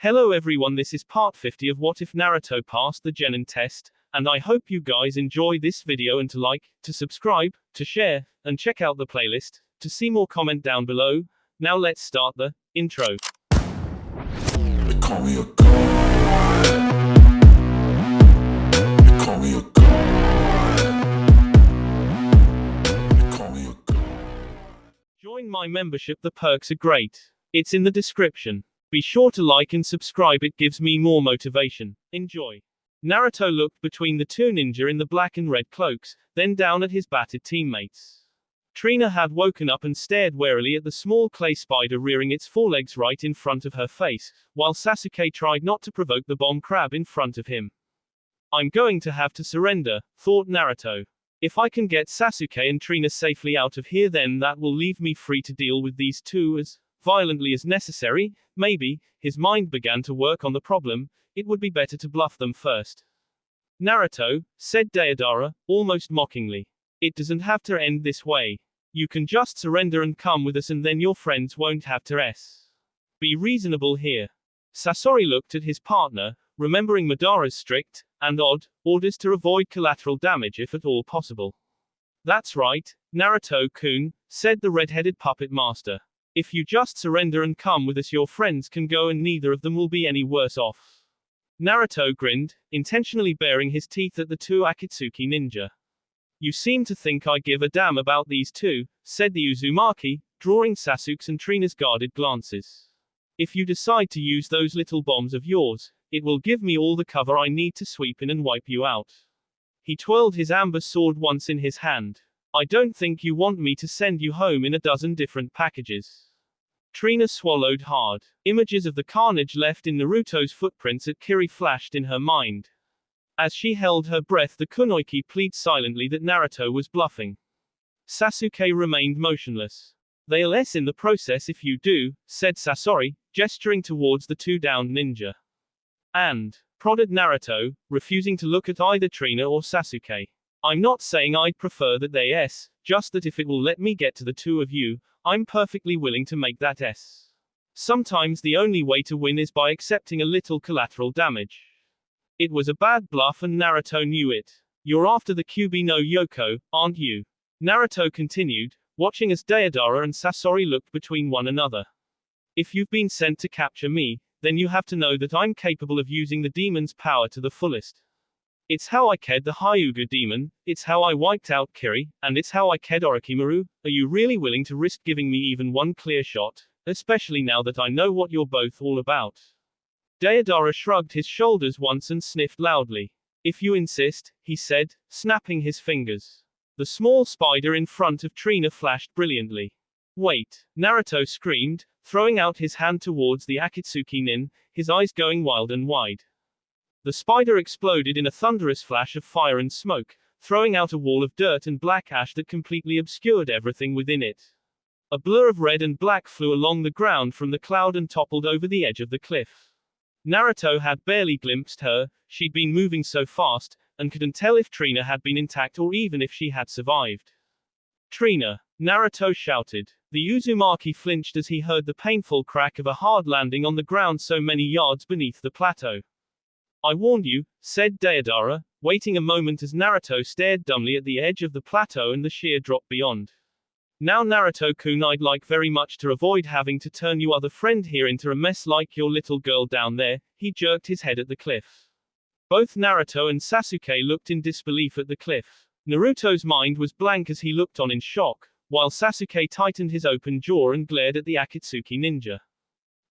Hello everyone, this is part 50 of What If Naruto Passed the Genin test, and I hope you guys enjoy this video and to like, to subscribe, to share, and check out the playlist, to see more comment down below. Now let's start the intro. They call me a god. They call me a god. They call me a god. Join my membership, the perks are great. It's in the description. Be sure to like and subscribe, it gives me more motivation. Enjoy. Naruto looked between the two ninja in the black and red cloaks, then down at his battered teammates. Trina had woken up and stared warily at the small clay spider rearing its forelegs right in front of her face, while Sasuke tried not to provoke the bomb crab in front of him. I'm going to have to surrender, thought Naruto. If I can get Sasuke and Trina safely out of here, then that will leave me free to deal with these two as violently as necessary. Maybe, his mind began to work on the problem, it would be better to bluff them first. Naruto, said Deidara, almost mockingly. It doesn't have to end this way. You can just surrender and come with us, and then your friends won't have to be reasonable here. Sasori looked at his partner, remembering Madara's strict, and odd, orders to avoid collateral damage if at all possible. That's right, Naruto-kun, said the red-headed puppet master. If you just surrender and come with us, your friends can go and neither of them will be any worse off. Naruto grinned, intentionally baring his teeth at the two Akatsuki ninja. You seem to think I give a damn about these two, said the Uzumaki, drawing Sasuke's and Trina's guarded glances. If you decide to use those little bombs of yours, it will give me all the cover I need to sweep in and wipe you out. He twirled his amber sword once in his hand. I don't think you want me to send you home in a dozen different packages. Trina swallowed hard. Images of the carnage left in Naruto's footprints at Kiri flashed in her mind. As she held her breath, the Kunoichi pleaded silently that Naruto was bluffing. Sasuke remained motionless. They'll S in the process if you do, said Sasori, gesturing towards the two downed ninja. And prodded Naruto, refusing to look at either Trina or Sasuke. I'm not saying I'd prefer that they S, just that if it will let me get to the two of you, I'm perfectly willing to make that S. Sometimes the only way to win is by accepting a little collateral damage. It was a bad bluff and Naruto knew it. You're after the Kyuubi no Yoko, aren't you? Naruto continued, watching as Deidara and Sasori looked between one another. If you've been sent to capture me, then you have to know that I'm capable of using the demon's power to the fullest. It's how I killed the Hyuga demon, it's how I wiped out Kiri, and it's how I killed Orochimaru. Are you really willing to risk giving me even one clear shot, especially now that I know what you're both all about? Deidara shrugged his shoulders once and sniffed loudly. If you insist, he said, snapping his fingers. The small spider in front of Trina flashed brilliantly. Wait, Naruto screamed, throwing out his hand towards the Akatsuki nin, his eyes going wild and wide. The spider exploded in a thunderous flash of fire and smoke, throwing out a wall of dirt and black ash that completely obscured everything within it. A blur of red and black flew along the ground from the cloud and toppled over the edge of the cliff. Naruto had barely glimpsed her, she'd been moving so fast, and couldn't tell if Trina had been intact or even if she had survived. Trina! Naruto shouted. The Uzumaki flinched as he heard the painful crack of a hard landing on the ground so many yards beneath the plateau. I warned you, said Deidara, waiting a moment as Naruto stared dumbly at the edge of the plateau and the sheer drop beyond. Now Naruto-kun, I'd like very much to avoid having to turn you other friend here into a mess like your little girl down there. He jerked his head at the cliff. Both Naruto and Sasuke looked in disbelief at the cliff. Naruto's mind was blank as he looked on in shock, while Sasuke tightened his open jaw and glared at the Akatsuki ninja.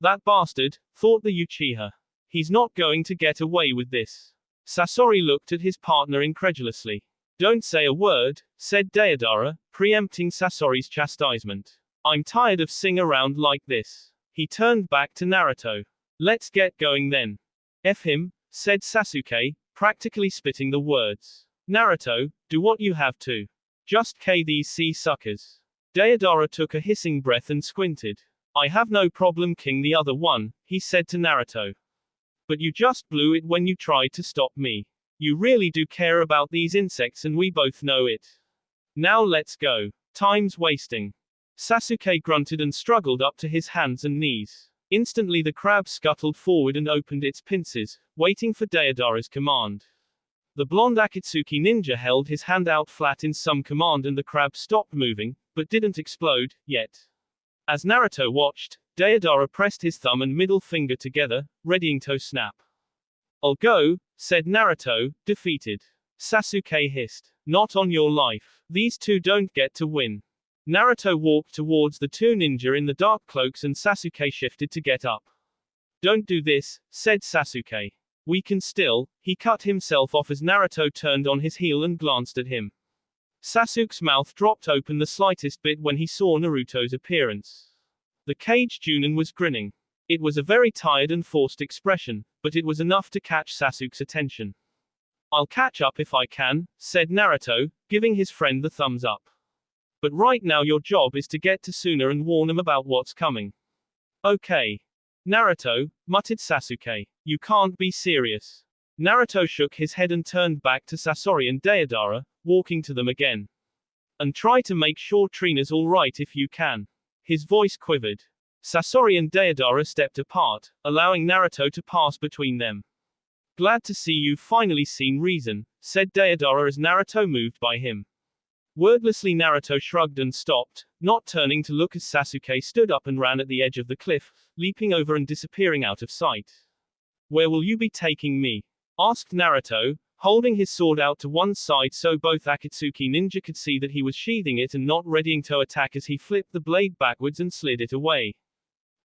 That bastard, thought the Uchiha. He's not going to get away with this. Sasori looked at his partner incredulously. Don't say a word, said Deidara, preempting Sasori's chastisement. I'm tired of sitting around like this. He turned back to Naruto. Let's get going then. F him, said Sasuke, practically spitting the words. Naruto, do what you have to. Just K these sea suckers. Deidara took a hissing breath and squinted. I have no problem king the other one, he said to Naruto. But you just blew it when you tried to stop me. You really do care about these insects and we both know it. Now let's go. Time's wasting. Sasuke grunted and struggled up to his hands and knees. Instantly the crab scuttled forward and opened its pincers, waiting for Deodara's command. The blonde Akatsuki ninja held his hand out flat in some command and the crab stopped moving, but didn't explode, yet. As Naruto watched, Deodara pressed his thumb and middle finger together, readying to snap. "I'll go," said Naruto, defeated. Sasuke hissed. "Not on your life. These two don't get to win." Naruto walked towards the two ninja in the dark cloaks and Sasuke shifted to get up. "Don't do this," said Sasuke. "We can still." He cut himself off as Naruto turned on his heel and glanced at him. Sasuke's mouth dropped open the slightest bit when he saw Naruto's appearance. The caged Genin was grinning. It was a very tired and forced expression, but it was enough to catch Sasuke's attention. "I'll catch up if I can," said Naruto, giving his friend the thumbs up. "But right now your job is to get to Suna and warn him about what's coming." "Okay. Naruto," muttered Sasuke. "You can't be serious." Naruto shook his head and turned back to Sasori and Deodara, walking to them again. "And try to make sure Trina's alright if you can." His voice quivered. Sasori and Deodara stepped apart, allowing Naruto to pass between them. "Glad to see you've finally seen reason," said Deodara as Naruto moved by him. Wordlessly Naruto shrugged and stopped, not turning to look as Sasuke stood up and ran at the edge of the cliff, leaping over and disappearing out of sight. "Where will you be taking me?" asked Naruto, holding his sword out to one side so both Akatsuki ninja could see that he was sheathing it and not readying to attack as he flipped the blade backwards and slid it away.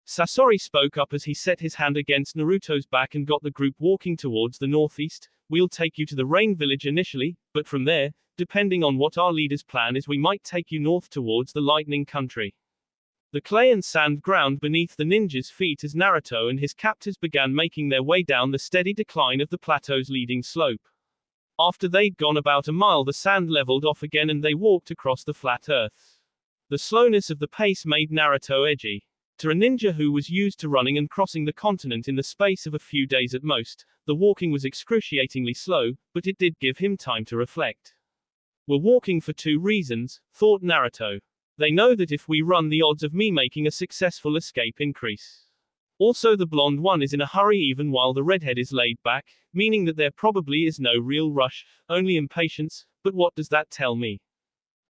Sasori spoke up as he set his hand against Naruto's back and got the group walking towards the northeast. "We'll take you to the Rain Village initially, but from there, depending on what our leader's plan is, we might take you north towards the Lightning Country." The clay and sand ground beneath the ninja's feet as Naruto and his captors began making their way down the steady decline of the plateau's leading slope. After they'd gone about a mile, the sand leveled off again and they walked across the flat earth. The slowness of the pace made Naruto edgy. To a ninja who was used to running and crossing the continent in the space of a few days at most, the walking was excruciatingly slow, but it did give him time to reflect. "We're walking for two reasons," thought Naruto. "They know that if we run, the odds of me making a successful escape increase. Also, the blonde one is in a hurry even while the redhead is laid back, meaning that there probably is no real rush, only impatience, but what does that tell me?"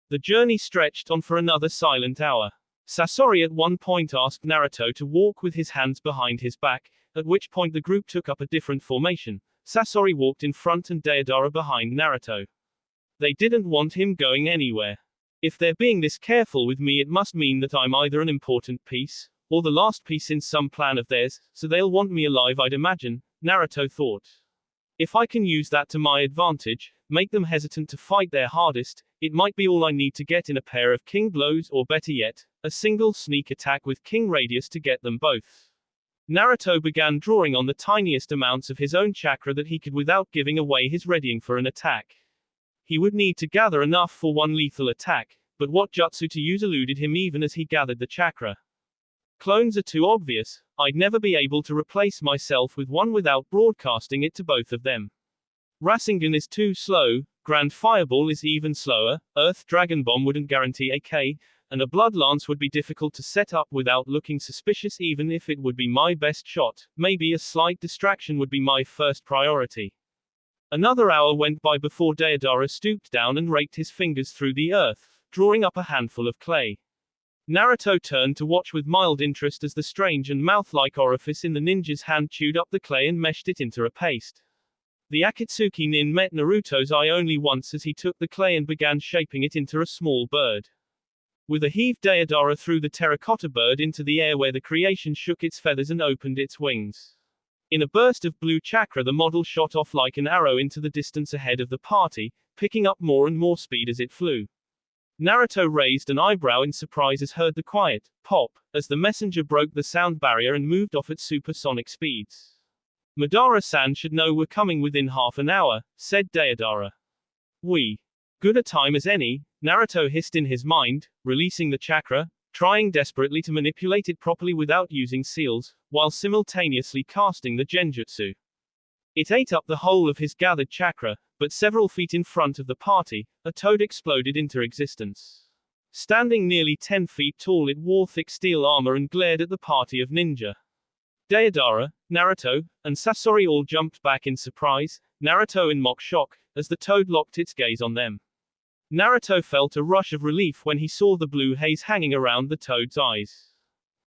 The journey stretched on for another silent hour. Sasori at one point asked Naruto to walk with his hands behind his back, at which point the group took up a different formation. Sasori walked in front and Deodara behind Naruto. They didn't want him going anywhere. If they're being this careful with me, it must mean that I'm either an important piece, or the last piece in some plan of theirs, so they'll want me alive, I'd imagine, Naruto thought. If I can use that to my advantage, make them hesitant to fight their hardest, it might be all I need to get in a pair of king blows, or better yet, a single sneak attack with king radius to get them both. Naruto began drawing on the tiniest amounts of his own chakra that he could without giving away his readying for an attack. He would need to gather enough for one lethal attack, but what jutsu to use eluded him even as he gathered the chakra. Clones are too obvious. I'd never be able to replace myself with one without broadcasting it to both of them. Rasengan is too slow, Grand Fireball is even slower, Earth Dragon Bomb wouldn't guarantee a K, and a Blood Lance would be difficult to set up without looking suspicious even if it would be my best shot. Maybe a slight distraction would be my first priority. Another hour went by before Deodara stooped down and raked his fingers through the earth, drawing up a handful of clay. Naruto turned to watch with mild interest as the strange and mouth-like orifice in the ninja's hand chewed up the clay and meshed it into a paste. The Akatsuki nin met Naruto's eye only once as he took the clay and began shaping it into a small bird. With a heave, Deodara threw the terracotta bird into the air where the creation shook its feathers and opened its wings. In a burst of blue chakra, the model shot off like an arrow into the distance ahead of the party, picking up more and more speed as it flew. Naruto raised an eyebrow in surprise as heard the quiet pop as the messenger broke the sound barrier and moved off at supersonic speeds. Madara-san should know we're coming within half an hour, said Deodara. Good a time as any, Naruto hissed in his mind, releasing the chakra, trying desperately to manipulate it properly without using seals, while simultaneously casting the genjutsu. It ate up the whole of his gathered chakra, but several feet in front of the party, a toad exploded into existence. Standing nearly 10 feet tall, it wore thick steel armor and glared at the party of ninja. Deidara, Naruto, and Sasori all jumped back in surprise, Naruto in mock shock, as the toad locked its gaze on them. Naruto felt a rush of relief when he saw the blue haze hanging around the toad's eyes.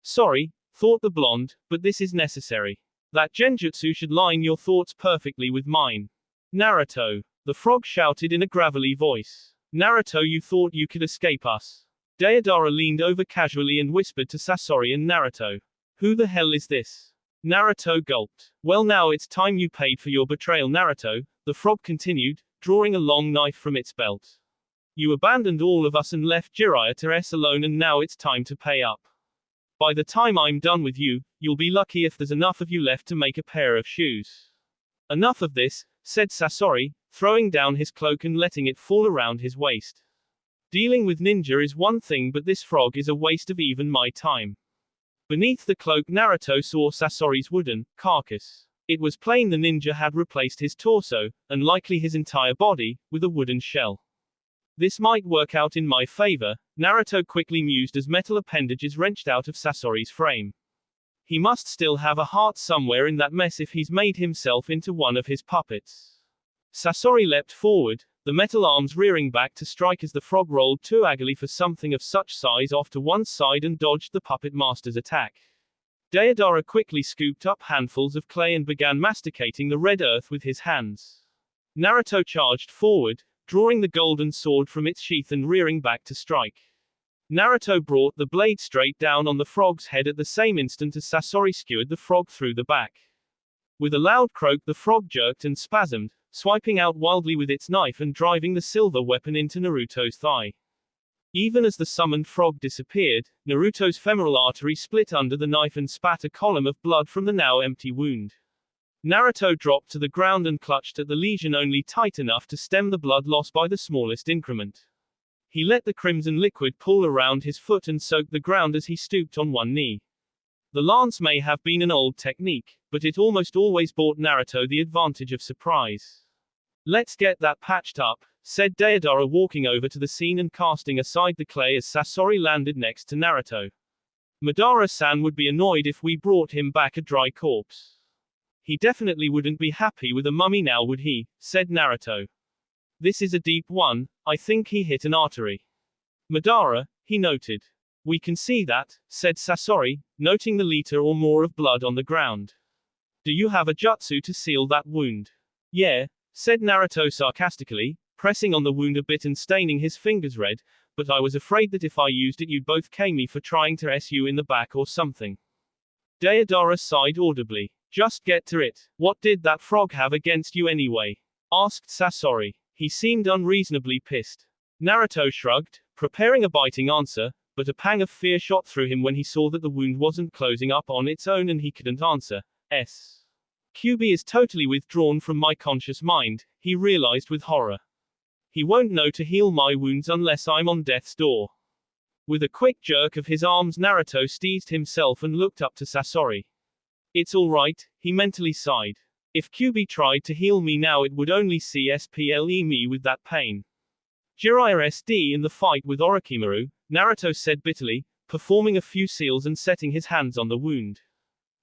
Sorry, thought the blonde, but this is necessary. That genjutsu should line your thoughts perfectly with mine. Naruto, the frog shouted in a gravelly voice. Naruto, you thought you could escape us. Deidara leaned over casually and whispered to Sasori and Naruto. Who the hell is this? Naruto gulped. Well, now it's time you paid for your betrayal, Naruto, the frog continued, drawing a long knife from its belt. You abandoned all of us and left Jiraiya alone, and now it's time to pay up. By the time I'm done with you, you'll be lucky if there's enough of you left to make a pair of shoes. Enough of this, said Sasori, throwing down his cloak and letting it fall around his waist. Dealing with ninja is one thing, but this frog is a waste of even my time. Beneath the cloak, Naruto saw Sasori's wooden carcass. It was plain the ninja had replaced his torso, and likely his entire body, with a wooden shell. This might work out in my favor, Naruto quickly mused as metal appendages wrenched out of Sasori's frame. He must still have a heart somewhere in that mess if he's made himself into one of his puppets. Sasori leapt forward, the metal arms rearing back to strike as the frog rolled too aggily for something of such size off to one side and dodged the puppet master's attack. Deidara quickly scooped up handfuls of clay and began masticating the red earth with his hands. Naruto charged forward, drawing the golden sword from its sheath and rearing back to strike. Naruto brought the blade straight down on the frog's head at the same instant as Sasori skewered the frog through the back. With a loud croak, the frog jerked and spasmed, swiping out wildly with its knife and driving the silver weapon into Naruto's thigh. Even as the summoned frog disappeared, Naruto's femoral artery split under the knife and spat a column of blood from the now empty wound. Naruto dropped to the ground and clutched at the lesion only tight enough to stem the blood loss by the smallest increment. He let the crimson liquid pool around his foot and soaked the ground as he stooped on one knee. The lance may have been an old technique, but it almost always brought Naruto the advantage of surprise. Let's get that patched up, said Deidara, walking over to the scene and casting aside the clay as Sasori landed next to Naruto. Madara-san would be annoyed if we brought him back a dry corpse. He definitely wouldn't be happy with a mummy now, would he? Said Naruto. This is a deep one, I think he hit an artery. Madara, he noted. We can see that, said Sasori, noting the liter or more of blood on the ground. Do you have a jutsu to seal that wound? Yeah, said Naruto sarcastically, pressing on the wound a bit and staining his fingers red, but I was afraid that if I used it you'd both cane me for trying to SU in the back or something. Deidara sighed audibly. Just get to it. What did that frog have against you anyway? Asked Sasori. He seemed unreasonably pissed. Naruto shrugged, preparing a biting answer, but a pang of fear shot through him when he saw that the wound wasn't closing up on its own and he couldn't answer. QB is totally withdrawn from my conscious mind, he realized with horror. He won't know to heal my wounds unless I'm on death's door. With a quick jerk of his arms, Naruto steadied himself and looked up to Sasori. It's alright, he mentally sighed. If QB tried to heal me now it would only CSPLE me with that pain. Jiraiya SD in the fight with Orochimaru, Naruto said bitterly, performing a few seals and setting his hands on the wound.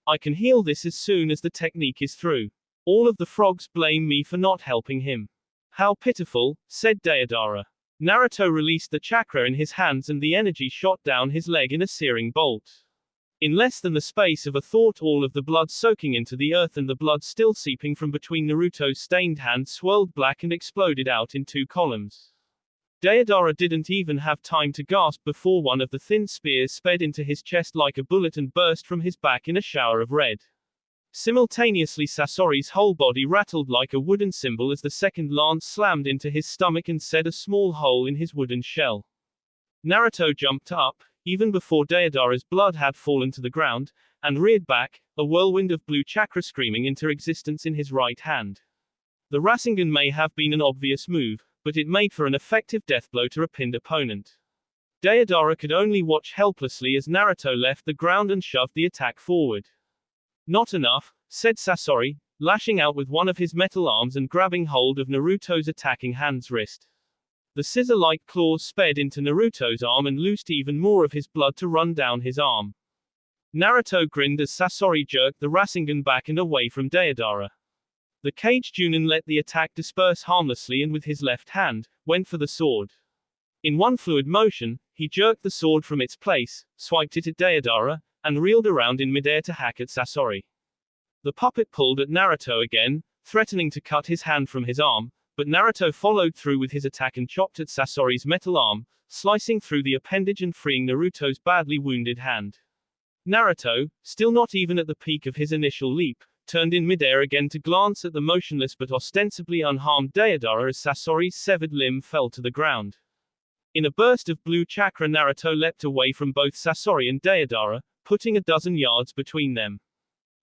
I can heal this as soon as the technique is through. All of the frogs blame me for not helping him. How pitiful, said Deidara. Naruto released the chakra in his hands and the energy shot down his leg in a searing bolt. In less than the space of a thought, all of the blood soaking into the earth and the blood still seeping from between Naruto's stained hands swirled black and exploded out in two columns. Deidara didn't even have time to gasp before one of the thin spears sped into his chest like a bullet and burst from his back in a shower of red. Simultaneously, Sasori's whole body rattled like a wooden cymbal as the second lance slammed into his stomach and set a small hole in his wooden shell. Naruto jumped up, even before Deidara's blood had fallen to the ground, and reared back, a whirlwind of blue chakra screaming into existence in his right hand. The Rasengan may have been an obvious move, but it made for an effective deathblow to a pinned opponent. Deidara could only watch helplessly as Naruto left the ground and shoved the attack forward. Not enough, said Sasori, lashing out with one of his metal arms and grabbing hold of Naruto's attacking hand's wrist. The scissor-like claws sped into Naruto's arm and loosed even more of his blood to run down his arm. Naruto grinned as Sasori jerked the Rasengan back and away from Deidara. The caged Genin let the attack disperse harmlessly and with his left hand, went for the sword. In one fluid motion, he jerked the sword from its place, swiped it at Deidara, and reeled around in midair to hack at Sasori. The puppet pulled at Naruto again, threatening to cut his hand from his arm, but Naruto followed through with his attack and chopped at Sasori's metal arm, slicing through the appendage and freeing Naruto's badly wounded hand. Naruto, still not even at the peak of his initial leap, turned in midair again to glance at the motionless but ostensibly unharmed Deidara as Sasori's severed limb fell to the ground. In a burst of blue chakra, Naruto leapt away from both Sasori and Deidara, putting a dozen yards between them.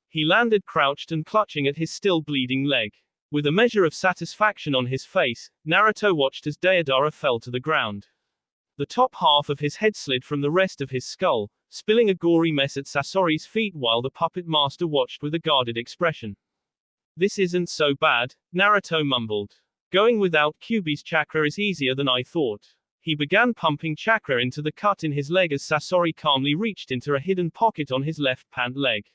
He landed crouched and clutching at his still bleeding leg. With a measure of satisfaction on his face, Naruto watched as Deidara fell to the ground. The top half of his head slid from the rest of his skull, spilling a gory mess at Sasori's feet while the puppet master watched with a guarded expression. This isn't so bad, Naruto mumbled. Going without Kyuubi's chakra is easier than I thought. He began pumping chakra into the cut in his leg as Sasori calmly reached into a hidden pocket on his left pant leg.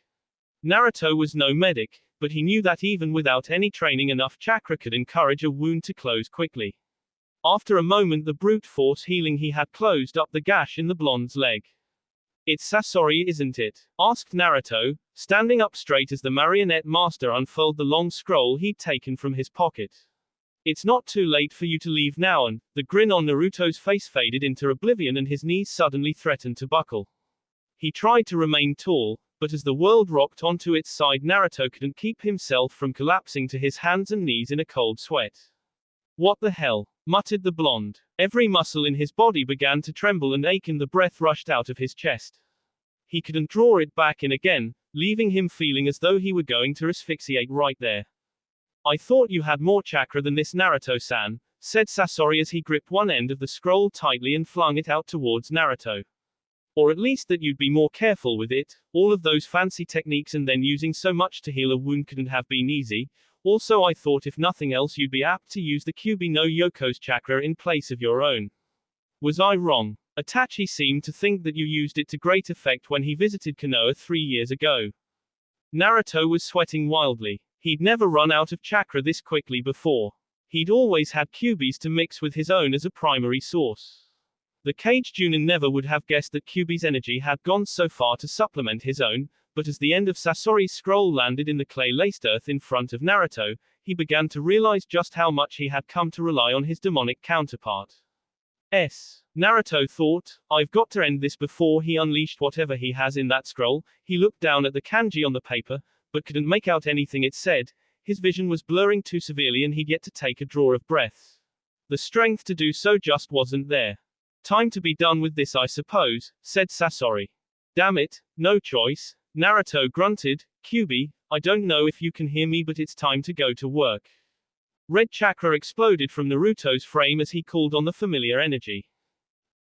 Naruto was no medic, but he knew that even without any training enough chakra could encourage a wound to close quickly. After a moment the brute force healing he had closed up the gash in the blonde's leg. It's Sasori, isn't it? Asked Naruto, standing up straight as the marionette master unfurled the long scroll he'd taken from his pocket. It's not too late for you to leave now, and the grin on Naruto's face faded into oblivion and his knees suddenly threatened to buckle. He tried to remain tall, but as the world rocked onto its side Naruto couldn't keep himself from collapsing to his hands and knees in a cold sweat. What the hell? Muttered the blonde. Every muscle in his body began to tremble and ache and the breath rushed out of his chest. He couldn't draw it back in again, leaving him feeling as though he were going to asphyxiate right there. I thought you had more chakra than this, Naruto-san, said Sasori as he gripped one end of the scroll tightly and flung it out towards Naruto. Or at least that you'd be more careful with it. All of those fancy techniques and then using so much to heal a wound couldn't have been easy. Also I thought if nothing else you'd be apt to use the Kyuubi no Yoko's chakra in place of your own. Was I wrong? Itachi seemed to think that you used it to great effect when he visited Konoha 3 years ago. Naruto was sweating wildly. He'd never run out of chakra this quickly before. He'd always had Kyuubi's to mix with his own as a primary source. The caged Genin never would have guessed that Kyuubi's energy had gone so far to supplement his own, but as the end of Sasori's scroll landed in the clay-laced earth in front of Naruto, he began to realize just how much he had come to rely on his demonic counterpart. Naruto thought, I've got to end this before he unleashed whatever he has in that scroll. He looked down at the kanji on the paper, but couldn't make out anything it said. His vision was blurring too severely and he'd yet to take a draw of breath. The strength to do so just wasn't there. Time to be done with this, I suppose, said Sasori. Damn it, no choice. Naruto grunted. Kyuubi, I don't know if you can hear me, but it's time to go to work. Red chakra exploded from Naruto's frame as he called on the familiar energy.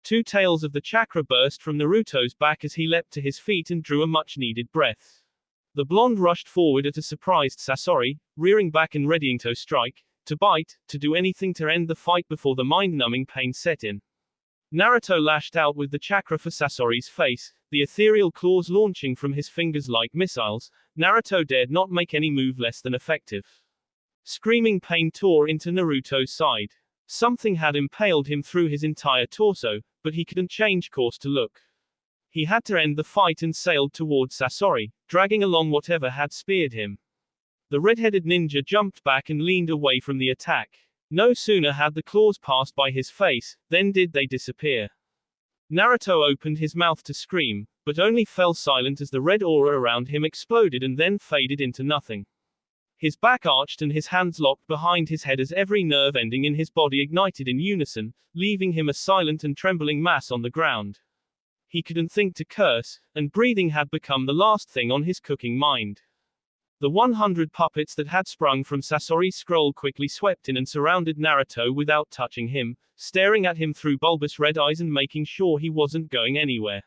2 tails of the chakra burst from Naruto's back as he leapt to his feet and drew a much-needed breath. The blonde rushed forward at a surprised Sasori, rearing back and readying to strike, to bite, to do anything to end the fight before the mind-numbing pain set in. Naruto lashed out with the chakra for Sasori's face, the ethereal claws launching from his fingers like missiles. Naruto dared not make any move less than effective. Screaming pain tore into Naruto's side. Something had impaled him through his entire torso, but he couldn't change course to look. He had to end the fight and sailed towards Sasori, dragging along whatever had speared him. The red-headed ninja jumped back and leaned away from the attack. No sooner had the claws passed by his face, than did they disappear. Naruto opened his mouth to scream, but only fell silent as the red aura around him exploded and then faded into nothing. His back arched and his hands locked behind his head as every nerve ending in his body ignited in unison, leaving him a silent and trembling mass on the ground. He couldn't think to curse, and breathing had become the last thing on his cooking mind. The 100 puppets that had sprung from Sasori's scroll quickly swept in and surrounded Naruto without touching him, staring at him through bulbous red eyes and making sure he wasn't going anywhere.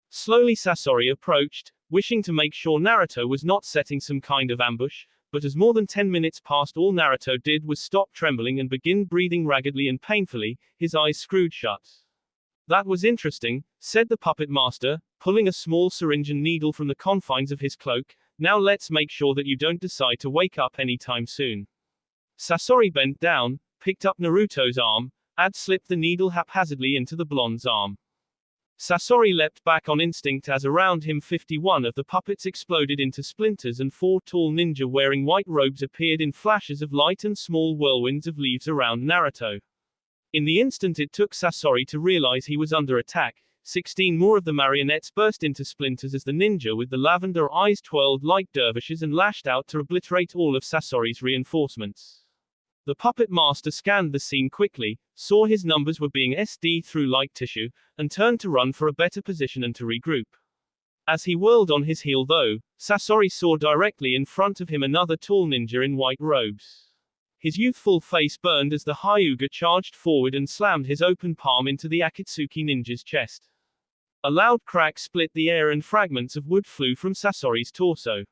Slowly Sasori approached, wishing to make sure Naruto was not setting some kind of ambush, but as more than 10 minutes passed all Naruto did was stop trembling and begin breathing raggedly and painfully, his eyes screwed shut. That was interesting, said the puppet master, pulling a small syringe and needle from the confines of his cloak. Now let's make sure that you don't decide to wake up anytime soon. Sasori bent down, picked up Naruto's arm, and slipped the needle haphazardly into the blonde's arm. Sasori leapt back on instinct as around him 51 of the puppets exploded into splinters and 4 tall ninja wearing white robes appeared in flashes of light and small whirlwinds of leaves around Naruto. In the instant it took Sasori to realize he was under attack, 16 more of the marionettes burst into splinters as the ninja with the lavender eyes twirled like dervishes and lashed out to obliterate all of Sasori's reinforcements. The puppet master scanned the scene quickly, saw his numbers were being SD through like tissue, and turned to run for a better position and to regroup. As he whirled on his heel though, Sasori saw directly in front of him another tall ninja in white robes. His youthful face burned as the Hyuga charged forward and slammed his open palm into the Akatsuki ninja's chest. A loud crack split the air and fragments of wood flew from Sasori's torso.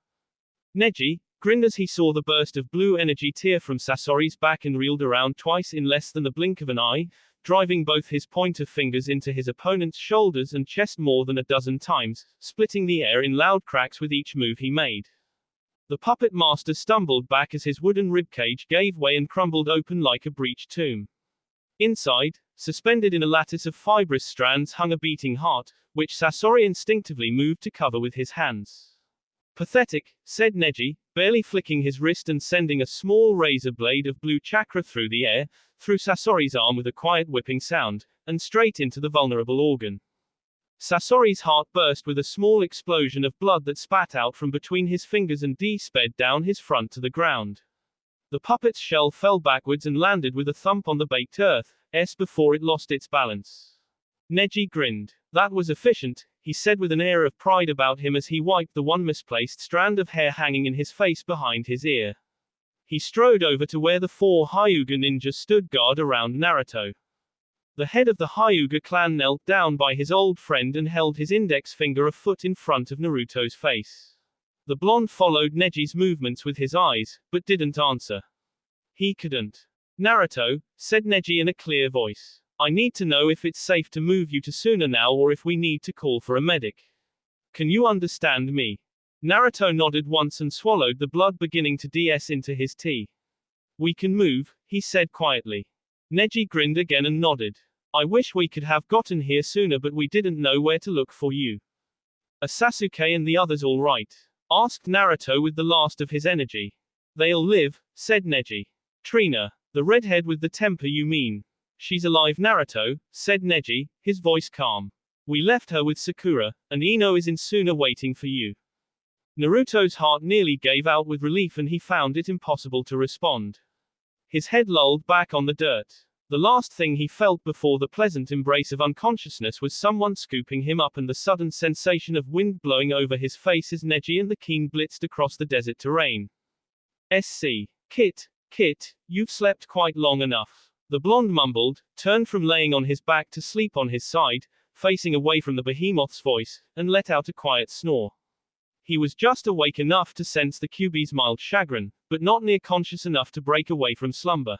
Neji grinned as he saw the burst of blue energy tear from Sasori's back and reeled around twice in less than the blink of an eye, driving both his pointer fingers into his opponent's shoulders and chest more than a dozen times, splitting the air in loud cracks with each move he made. The puppet master stumbled back as his wooden ribcage gave way and crumbled open like a breached tomb. Inside, suspended in a lattice of fibrous strands hung a beating heart, which Sasori instinctively moved to cover with his hands. Pathetic, said Neji, barely flicking his wrist and sending a small razor blade of blue chakra through the air, through Sasori's arm with a quiet whipping sound, and straight into the vulnerable organ. Sasori's heart burst with a small explosion of blood that spat out from between his fingers and sped down his front to the ground. The puppet's shell fell backwards and landed with a thump on the baked earth, before it lost its balance. Neji grinned. That was efficient, he said with an air of pride about him as he wiped the one misplaced strand of hair hanging in his face behind his ear. He strode over to where the 4 Hyuga ninjas stood guard around Naruto. The head of the Hyuga clan knelt down by his old friend and held his index finger a foot in front of Naruto's face. The blonde followed Neji's movements with his eyes, but didn't answer. He couldn't. Naruto, said Neji in a clear voice. I need to know if it's safe to move you to Suna now or if we need to call for a medic. Can you understand me? Naruto nodded once and swallowed the blood beginning to DS into his tea. We can move, he said quietly. Neji grinned again and nodded. I wish we could have gotten here sooner but we didn't know where to look for you. Are Sasuke and the others all right? Asked Naruto with the last of his energy. They'll live, said Neji. Trina, the redhead with the temper you mean. She's alive Naruto, said Neji, his voice calm. We left her with Sakura, and Ino is in Suna waiting for you. Naruto's heart nearly gave out with relief and he found it impossible to respond. His head lolled back on the dirt. The last thing he felt before the pleasant embrace of unconsciousness was someone scooping him up and the sudden sensation of wind blowing over his face as Neji and the Keen blitzed across the desert terrain. Kit, you've slept quite long enough. The blonde mumbled, turned from laying on his back to sleep on his side, facing away from the behemoth's voice, and let out a quiet snore. He was just awake enough to sense the Kyuubi's mild chagrin, but not near conscious enough to break away from slumber.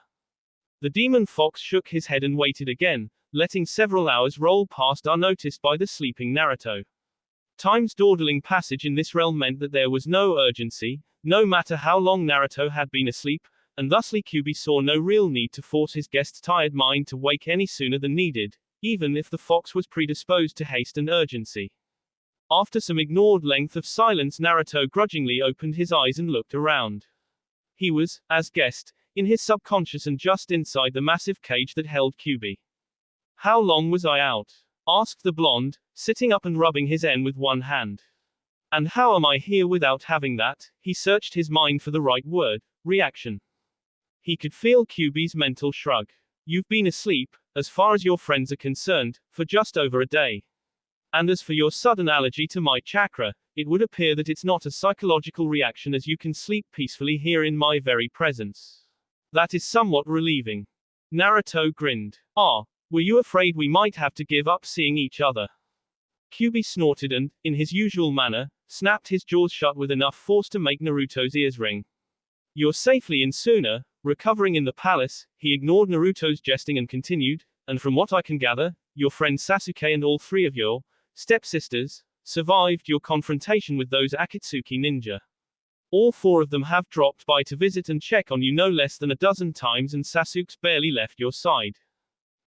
The demon fox shook his head and waited again, letting several hours roll past unnoticed by the sleeping Naruto. Time's dawdling passage in this realm meant that there was no urgency, no matter how long Naruto had been asleep, and thusly Kyuubi saw no real need to force his guest's tired mind to wake any sooner than needed, even if the fox was predisposed to haste and urgency. After some ignored length of silence Naruto grudgingly opened his eyes and looked around. He was, as guessed, in his subconscious and just inside the massive cage that held Kyuubi. How long was I out? Asked the blonde, sitting up and rubbing his N with one hand. And how am I here without having that? He searched his mind for the right word, reaction. He could feel Kyuubi's mental shrug. You've been asleep, as far as your friends are concerned, for just over a day. And as for your sudden allergy to my chakra, it would appear that it's not a psychological reaction as you can sleep peacefully here in my very presence. That is somewhat relieving. Naruto grinned. Ah, were you afraid we might have to give up seeing each other? Kyuubi snorted and, in his usual manner, snapped his jaws shut with enough force to make Naruto's ears ring. You're safely in Suna, recovering in the palace. He ignored Naruto's jesting and continued, and from what I can gather, your friend Sasuke and all three of your stepsisters survived your confrontation with those Akatsuki ninja. All four of them have dropped by to visit and check on you no less than a dozen times, and Sasuke's barely left your side.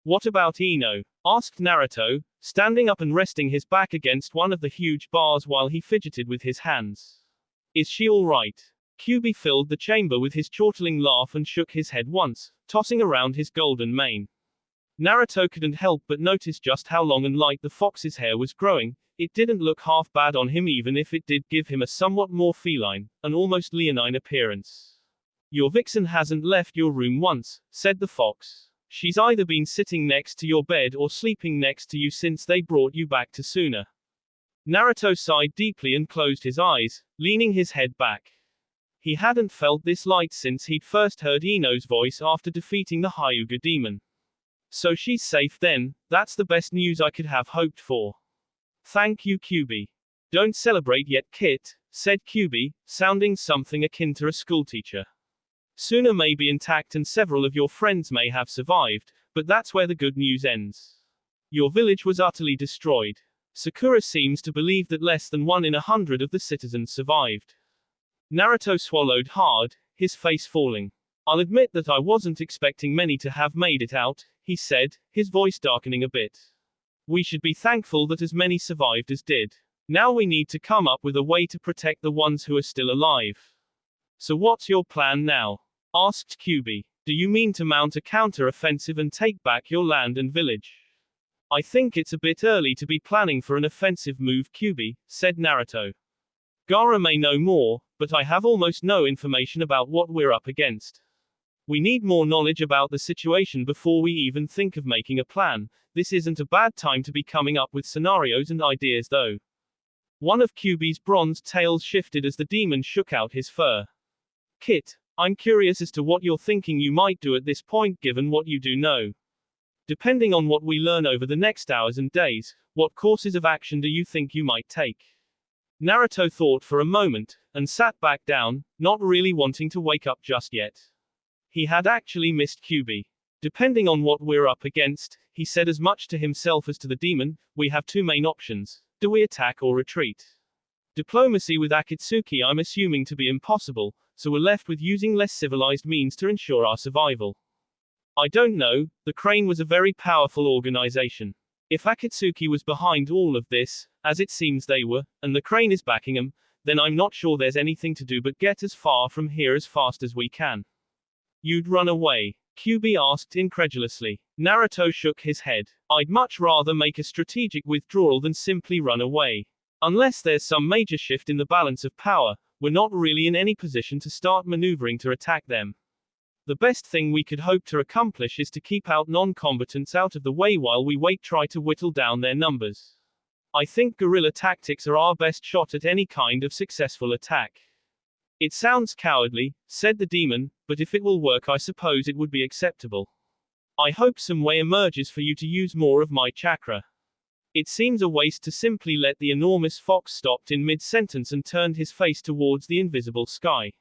What about Ino? Asked Naruto, standing up and resting his back against one of the huge bars while he fidgeted with his hands. Is she all right? Kyuubi filled the chamber with his chortling laugh and shook his head once, tossing around his golden mane. Naruto couldn't help but notice just how long and light the fox's hair was growing. It didn't look half bad on him, even if it did give him a somewhat more feline, an almost leonine appearance. Your vixen hasn't left your room once, said the fox. She's either been sitting next to your bed or sleeping next to you since they brought you back to Suna. Naruto sighed deeply and closed his eyes, leaning his head back. He hadn't felt this light since he'd first heard Ino's voice after defeating the Hyuga demon. So she's safe then, that's the best news I could have hoped for. Thank you, Kyuubi. Don't celebrate yet, Kit, said Kyuubi, sounding something akin to a schoolteacher. Suna may be intact and several of your friends may have survived, but that's where the good news ends. Your village was utterly destroyed. Sakura seems to believe that less than 1 in 100 of the citizens survived. Naruto swallowed hard, his face falling. I'll admit that I wasn't expecting many to have made it out, he said, his voice darkening a bit. We should be thankful that as many survived as did. Now we need to come up with a way to protect the ones who are still alive. So what's your plan now? Asked Kyuubi. Do you mean to mount a counter-offensive and take back your land and village? I think it's a bit early to be planning for an offensive move, Kyuubi, said Naruto. Gaara may know more, but I have almost no information about what we're up against. We need more knowledge about the situation before we even think of making a plan. This isn't a bad time to be coming up with scenarios and ideas though. One of Kyuubi's bronzed tails shifted as the demon shook out his fur. Kit, I'm curious as to what you're thinking you might do at this point given what you do know. Depending on what we learn over the next hours and days, what courses of action do you think you might take? Naruto thought for a moment, and sat back down, not really wanting to wake up just yet. He had actually missed Kyuubi. Depending on what we're up against, he said as much to himself as to the demon, we have two main options. Do we attack or retreat? Diplomacy with Akatsuki I'm assuming to be impossible, so we're left with using less civilized means to ensure our survival. I don't know, the Crane was a very powerful organization. If Akatsuki was behind all of this, as it seems they were, and the Crane is backing them, then I'm not sure there's anything to do but get as far from here as fast as we can. You'd run away? Kyuubi asked incredulously. Naruto shook his head. I'd much rather make a strategic withdrawal than simply run away. Unless there's some major shift in the balance of power, we're not really in any position to start maneuvering to attack them. The best thing we could hope to accomplish is to keep out non-combatants out of the way while we try to whittle down their numbers. I think guerrilla tactics are our best shot at any kind of successful attack. It sounds cowardly, said the demon, but if it will work I suppose it would be acceptable. I hope some way emerges for you to use more of my chakra. It seems a waste to simply let the enormous fox stopped in mid-sentence and turned his face towards the invisible sky.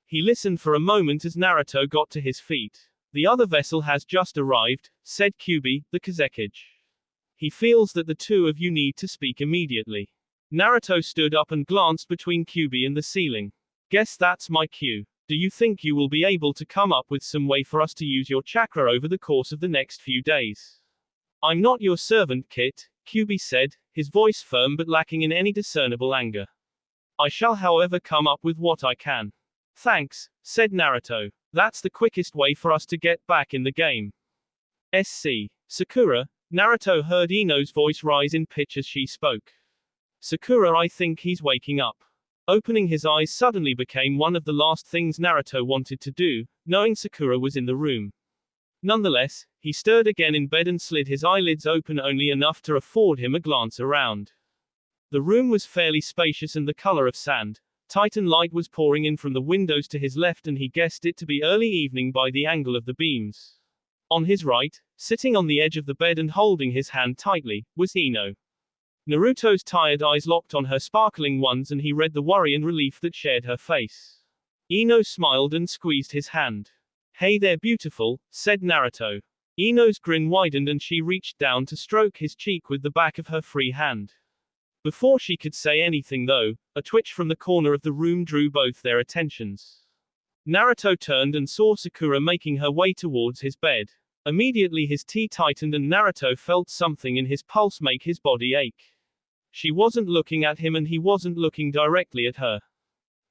He listened for a moment as Naruto got to his feet. The other vessel has just arrived, said Kyuubi, the Kazekage. He feels that the two of you need to speak immediately. Naruto stood up and glanced between Kyuubi and the ceiling. Guess that's my cue. Do you think you will be able to come up with some way for us to use your chakra over the course of the next few days? I'm not your servant, Kit, Kyuubi said, his voice firm but lacking in any discernible anger. I shall however come up with what I can. Thanks, said Naruto. That's the quickest way for us to get back in the game. Sakura, Naruto heard Ino's voice rise in pitch as she spoke. Sakura, I think he's waking up. Opening his eyes suddenly became one of the last things Naruto wanted to do, knowing Sakura was in the room. Nonetheless, he stirred again in bed and slid his eyelids open only enough to afford him a glance around. The room was fairly spacious and the color of sand. Titan light was pouring in from the windows to his left and he guessed it to be early evening by the angle of the beams. On his right, sitting on the edge of the bed and holding his hand tightly, was Ino. Naruto's tired eyes locked on her sparkling ones and he read the worry and relief that shared her face. Ino smiled and squeezed his hand. Hey there beautiful, said Naruto. Ino's grin widened and she reached down to stroke his cheek with the back of her free hand. Before she could say anything though, a twitch from the corner of the room drew both their attentions. Naruto turned and saw Sakura making her way towards his bed. Immediately his tea tightened and Naruto felt something in his pulse make his body ache. She wasn't looking at him and he wasn't looking directly at her.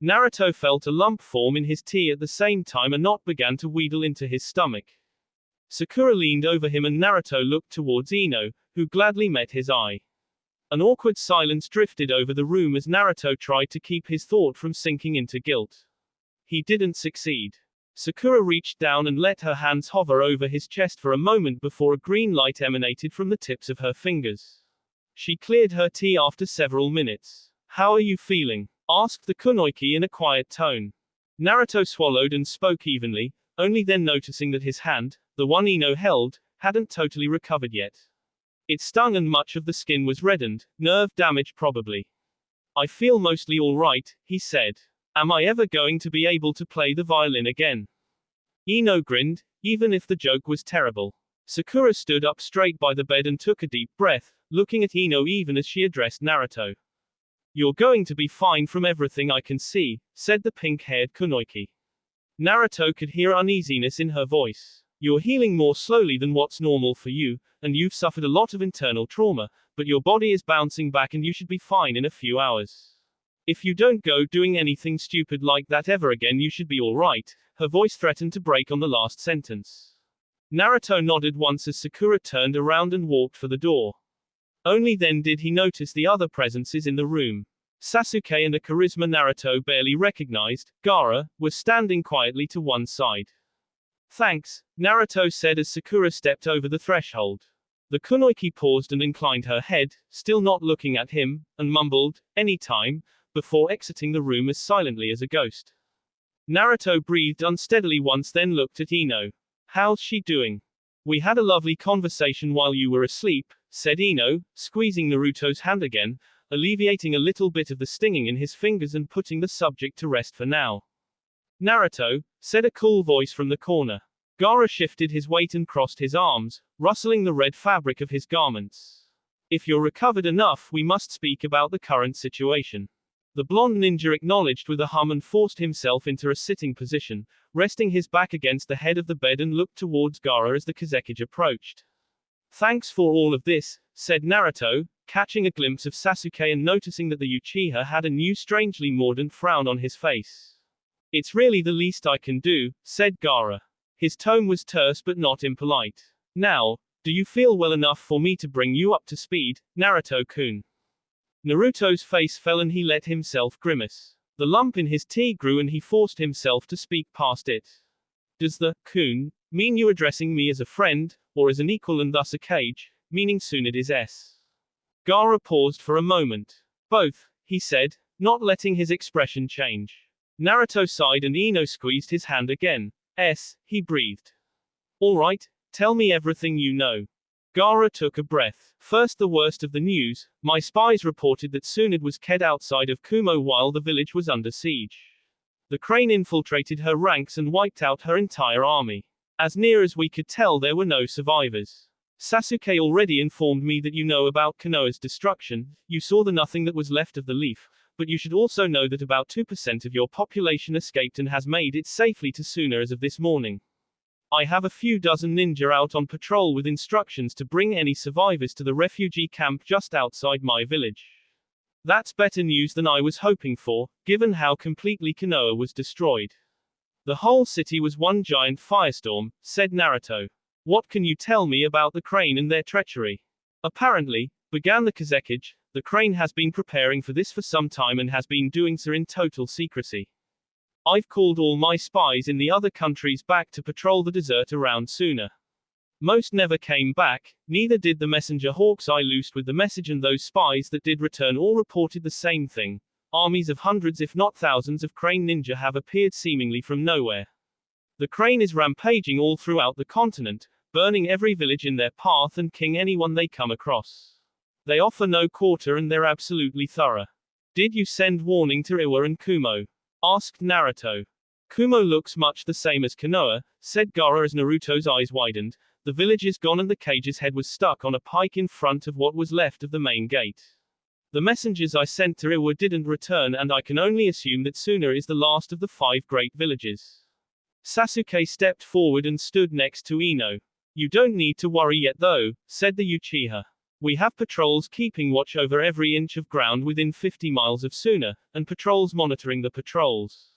Naruto felt a lump form in his tea at the same time a knot began to wheedle into his stomach. Sakura leaned over him and Naruto looked towards Ino, who gladly met his eye. An awkward silence drifted over the room as Naruto tried to keep his thought from sinking into guilt. He didn't succeed. Sakura reached down and let her hands hover over his chest for a moment before a green light emanated from the tips of her fingers. She cleared her tea after several minutes. "How are you feeling?" asked the kunoichi in a quiet tone. Naruto swallowed and spoke evenly, only then noticing that his hand, the one Ino held, hadn't totally recovered yet. It stung and much of the skin was reddened, nerve damage probably. "I feel mostly all right," he said. "Am I ever going to be able to play the violin again?" Ino grinned, even if the joke was terrible. Sakura stood up straight by the bed and took a deep breath, looking at Ino even as she addressed Naruto. "You're going to be fine from everything I can see," said the pink-haired kunoichi. Naruto could hear uneasiness in her voice. "You're healing more slowly than what's normal for you, and you've suffered a lot of internal trauma, but your body is bouncing back and you should be fine in a few hours. If you don't go doing anything stupid like that ever again you should be alright." Her voice threatened to break on the last sentence. Naruto nodded once as Sakura turned around and walked for the door. Only then did he notice the other presences in the room. Sasuke and a charisma Naruto barely recognized, Gaara, were standing quietly to one side. "Thanks," Naruto said as Sakura stepped over the threshold. The kunoichi paused and inclined her head, still not looking at him, and mumbled, "Anytime," before exiting the room as silently as a ghost. Naruto breathed unsteadily once then looked at Ino. "How's she doing?" "We had a lovely conversation while you were asleep," said Ino, squeezing Naruto's hand again, alleviating a little bit of the stinging in his fingers and putting the subject to rest for now. "Naruto," said a cool voice from the corner. Gaara shifted his weight and crossed his arms, rustling the red fabric of his garments. "If you're recovered enough we must speak about the current situation." The blonde ninja acknowledged with a hum and forced himself into a sitting position, resting his back against the head of the bed and looked towards Gaara as the Kazekage approached. "Thanks for all of this," said Naruto, catching a glimpse of Sasuke and noticing that the Uchiha had a new strangely mordant frown on his face. "It's really the least I can do," said Gaara. His tone was terse but not impolite. "Now, do you feel well enough for me to bring you up to speed, Naruto-kun?" Naruto's face fell and he let himself grimace. The lump in his tea grew and he forced himself to speak past it. "Does the kun mean you addressing me as a friend, or as an equal and thus a cage, meaning Tsunade s?" Gaara paused for a moment. "Both," he said, not letting his expression change. Naruto sighed and Ino squeezed his hand again. He breathed. "All right, tell me everything you know." Gaara took a breath. "First the worst of the news, my spies reported that Tsunade was killed outside of Kumo while the village was under siege. The crane infiltrated her ranks and wiped out her entire army. As near as we could tell there were no survivors. Sasuke already informed me that you know about Konoha's destruction, you saw the nothing that was left of the leaf, but you should also know that about 2% of your population escaped and has made it safely to Suna as of this morning. I have a few dozen ninja out on patrol with instructions to bring any survivors to the refugee camp just outside my village. That's better news than I was hoping for, given how completely Konoha was destroyed. The whole city was one giant firestorm," said Naruto. "What can you tell me about the crane and their treachery?" "Apparently," began the Kazekage, "the crane has been preparing for this for some time and has been doing so in total secrecy. I've called all my spies in the other countries back to patrol the desert around Suna. Most never came back, neither did the messenger hawks I loosed with the message, and those spies that did return all reported the same thing. Armies of hundreds if not thousands of crane ninja have appeared seemingly from nowhere. The crane is rampaging all throughout the continent, burning every village in their path and killing anyone they come across. They offer no quarter and they're absolutely thorough." "Did you send warning to Iwa and Kumo?" asked Naruto. "Kumo looks much the same as Konoha," said Gaara as Naruto's eyes widened. The village is gone and the cage's head was stuck on a pike in front of what was left of the main gate. The messengers I sent to Iwa didn't return and I can only assume that Suna is the last of the 5 great villages. Sasuke stepped forward and stood next to Ino. You don't need to worry yet though, said the Uchiha. We have patrols keeping watch over every inch of ground within 50 miles of Suna, and patrols monitoring the patrols.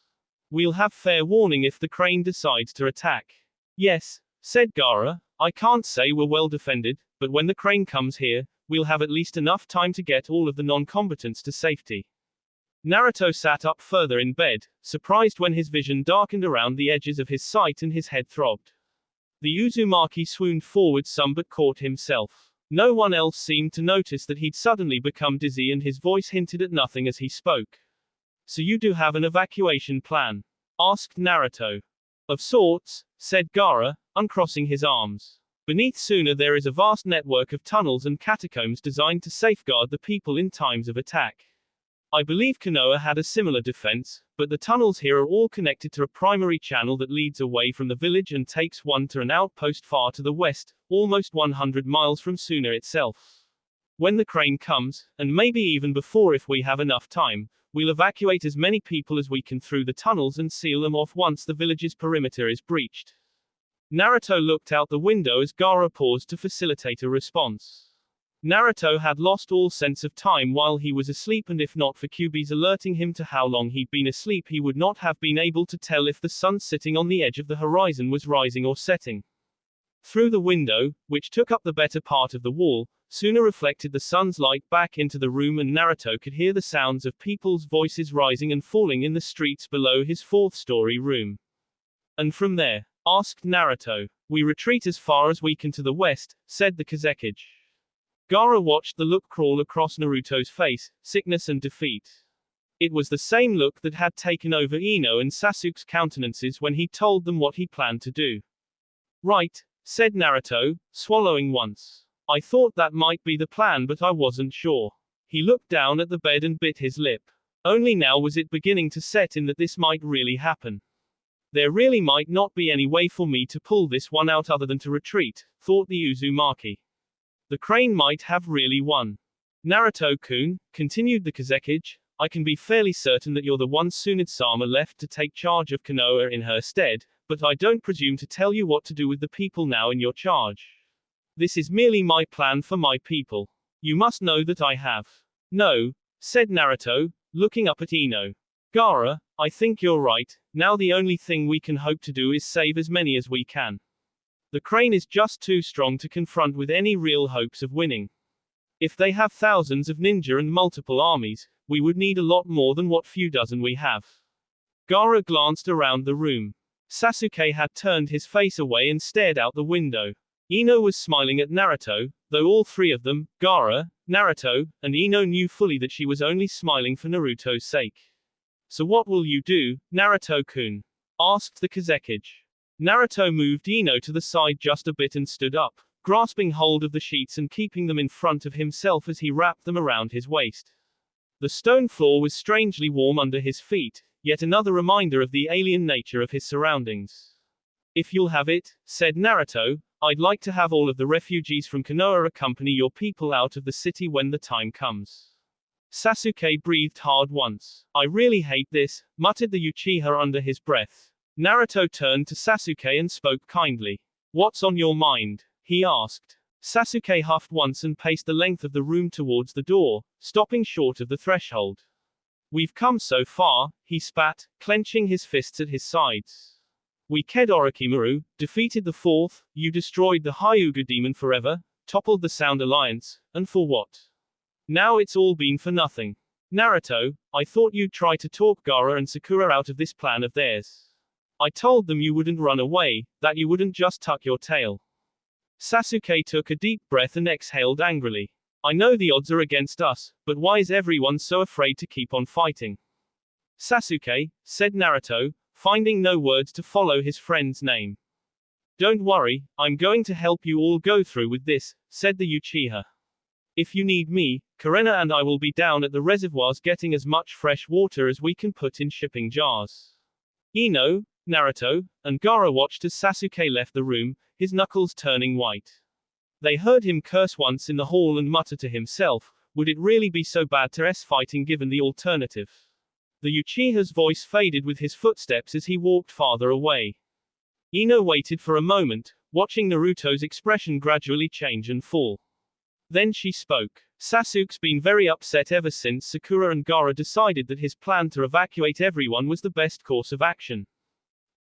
We'll have fair warning if the crane decides to attack. Yes, said Gaara, I can't say we're well defended, but when the crane comes here, we'll have at least enough time to get all of the non-combatants to safety. Naruto sat up further in bed, surprised when his vision darkened around the edges of his sight and his head throbbed. The Uzumaki swooned forward some but caught himself. No one else seemed to notice that he'd suddenly become dizzy and his voice hinted at nothing as he spoke. So you do have an evacuation plan? Asked Naruto. Of sorts, said Gaara, uncrossing his arms. Beneath Suna there is a vast network of tunnels and catacombs designed to safeguard the people in times of attack. I believe Konoha had a similar defense, but the tunnels here are all connected to a primary channel that leads away from the village and takes one to an outpost far to the west, almost 100 miles from Suna itself. When the crane comes, and maybe even before if we have enough time, we'll evacuate as many people as we can through the tunnels and seal them off once the village's perimeter is breached. Naruto looked out the window as Gaara paused to facilitate a response. Naruto had lost all sense of time while he was asleep, and if not for Kyuubi's alerting him to how long he'd been asleep, he would not have been able to tell if the sun sitting on the edge of the horizon was rising or setting. Through the window, which took up the better part of the wall, Suna reflected the sun's light back into the room, and Naruto could hear the sounds of people's voices rising and falling in the streets below his 4th-story room. And from there? Asked Naruto. We retreat as far as we can to the west, said the Kazekage. Gaara watched the look crawl across Naruto's face, sickness and defeat. It was the same look that had taken over Ino and Sasuke's countenances when he told them what he planned to do. Right, said Naruto, swallowing once. I thought that might be the plan, but I wasn't sure. He looked down at the bed and bit his lip. Only now was it beginning to set in that this might really happen. There really might not be any way for me to pull this one out other than to retreat, thought the Uzumaki. The crane might have really won. Naruto-kun, continued the Kazekage, I can be fairly certain that you're the one Tsunade-sama left to take charge of Konoha in her stead, but I don't presume to tell you what to do with the people now in your charge. This is merely my plan for my people. You must know that I have. No, said Naruto, looking up at Ino. Gaara, I think you're right, now the only thing we can hope to do is save as many as we can. The crane is just too strong to confront with any real hopes of winning. If they have thousands of ninja and multiple armies, we would need a lot more than what few dozen we have. Gaara glanced around the room. Sasuke had turned his face away and stared out the window. Ino was smiling at Naruto, though all 3 of them, Gaara, Naruto, and Ino knew fully that she was only smiling for Naruto's sake. So what will you do, Naruto-kun? Asked the Kazekage. Naruto moved Ino to the side just a bit and stood up, grasping hold of the sheets and keeping them in front of himself as he wrapped them around his waist. The stone floor was strangely warm under his feet, yet another reminder of the alien nature of his surroundings. If you'll have it, said Naruto, I'd like to have all of the refugees from Konoha accompany your people out of the city when the time comes. Sasuke breathed hard once. I really hate this, muttered the Uchiha under his breath. Naruto turned to Sasuke and spoke kindly. What's on your mind? He asked. Sasuke huffed once and paced the length of the room towards the door, stopping short of the threshold. We've come so far, he spat, clenching his fists at his sides. We killed Orochimaru, defeated the 4th, you destroyed the Hyuga demon forever, toppled the Sound Alliance, and for what? Now it's all been for nothing. Naruto, I thought you'd try to talk Gaara and Sakura out of this plan of theirs. I told them you wouldn't run away, that you wouldn't just tuck your tail. Sasuke took a deep breath and exhaled angrily. I know the odds are against us, but why is everyone so afraid to keep on fighting? Sasuke, said Naruto, finding no words to follow his friend's name. Don't worry, I'm going to help you all go through with this, said the Uchiha. If you need me, Kurena and I will be down at the reservoirs getting as much fresh water as we can put in shipping jars. Ino, Naruto and Gaara watched as Sasuke left the room, his knuckles turning white. They heard him curse once in the hall and mutter to himself, would it really be so bad to fighting given the alternative? The Uchiha's voice faded with his footsteps as he walked farther away. Ino waited for a moment, watching Naruto's expression gradually change and fall. Then she spoke. Sasuke's been very upset ever since Sakura and Gaara decided that his plan to evacuate everyone was the best course of action.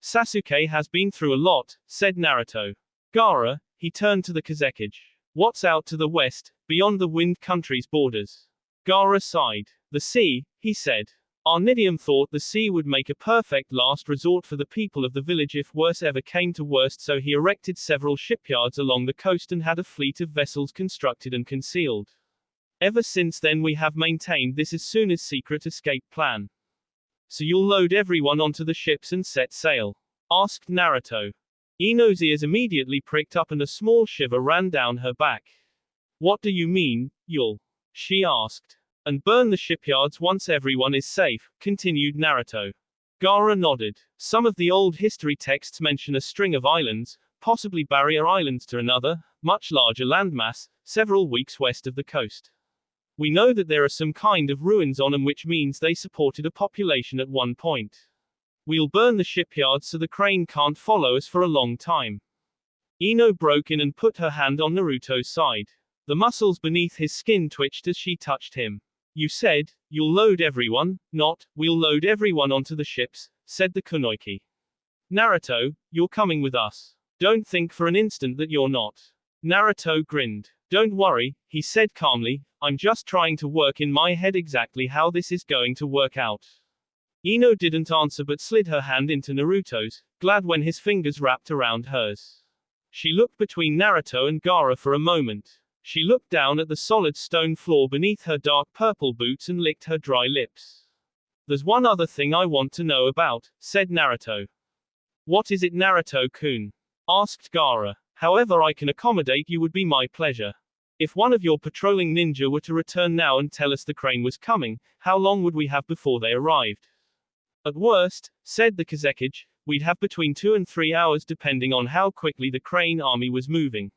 Sasuke has been through a lot, said Naruto. Gaara, he turned to the Kazekage. What's out to the west, beyond the Wind Country's borders? Gaara sighed. The sea, he said. Arnidium thought the sea would make a perfect last resort for the people of the village if worse ever came to worst, so he erected several shipyards along the coast and had a fleet of vessels constructed and concealed. Ever since then we have maintained this as soon as secret escape plan. So you'll load everyone onto the ships and set sail? Asked Naruto. Ino's ears immediately pricked up and a small shiver ran down her back. What do you mean, you'll? She asked. And burn the shipyards once everyone is safe, continued Naruto. Gaara nodded. Some of the old history texts mention a string of islands, possibly barrier islands to another, much larger landmass, several weeks west of the coast. We know that there are some kind of ruins on them, which means they supported a population at one point. We'll burn the shipyards so the crane can't follow us for a long time. Ino broke in and put her hand on Naruto's side. The muscles beneath his skin twitched as she touched him. You said, you'll load everyone, not, we'll load everyone onto the ships, said the Kunoichi. Naruto, you're coming with us. Don't think for an instant that you're not. Naruto grinned. Don't worry, he said calmly, I'm just trying to work in my head exactly how this is going to work out. Ino didn't answer but slid her hand into Naruto's, glad when his fingers wrapped around hers. She looked between Naruto and Gaara for a moment. She looked down at the solid stone floor beneath her dark purple boots and licked her dry lips. There's one other thing I want to know about, said Naruto. What is it, Naruto-kun? Asked Gaara. However I can accommodate you would be my pleasure. If one of your patrolling ninja were to return now and tell us the crane was coming, how long would we have before they arrived? At worst, said the Kazekage, we'd have between 2 and 3 hours depending on how quickly the crane army was moving.